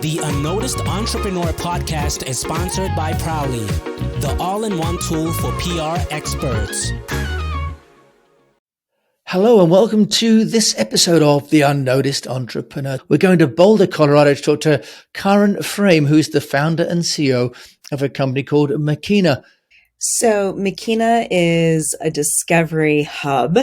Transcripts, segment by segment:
The UnNoticed Entrepreneur Podcast is sponsored by Prowly, the all-in-one tool for PR experts. Hello and welcome to this episode of The UnNoticed Entrepreneur. We're going to Boulder, Colorado to talk to Karen Frame, who's the founder and CEO of a company called Makeena. So Makeena is a discovery hub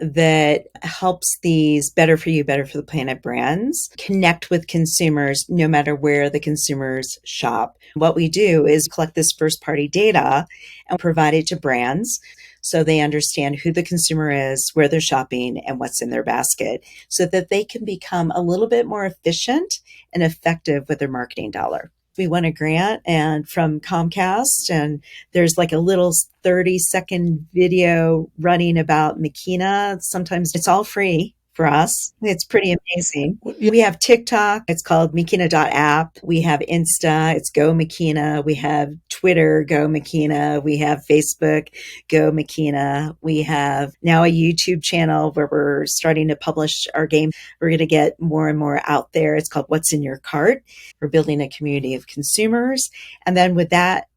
that helps these better for you, better for the planet brands connect with consumers no matter where the consumers shop. What we do is collect this first party data and provide it to brands so they understand who the consumer is, where they're shopping, and what's in their basket so that they can become a little bit more efficient and effective with their marketing dollar. We won a grant and from Comcast, and there's like a little 30-second video running about Makeena. Sometimes it's all free for us. It's pretty amazing. We have TikTok. It's called Makeena.app. We have Insta. It's Go Makeena. We have Twitter, Go Makeena. We have Facebook, Go Makeena. We have now a YouTube channel where we're starting to publish our game. We're going to get more and more out there. It's called What's in Your Cart. We're building a community of consumers. And then with that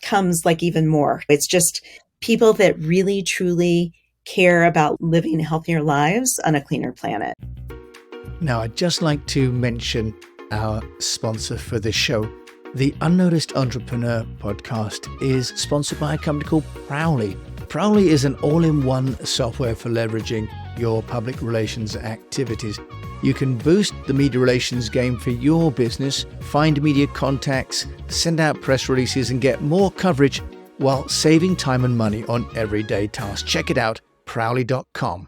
comes like even more. It's just people that really, truly care about living healthier lives on a cleaner planet. Now, I'd just like to mention our sponsor for this show. The UnNoticed Entrepreneur podcast is sponsored by a company called Prowly. Prowly is an all-in-one software for leveraging your public relations activities. You can boost the media relations game for your business, find media contacts, send out press releases, and get more coverage while saving time and money on everyday tasks. Check it out, Prowly.com.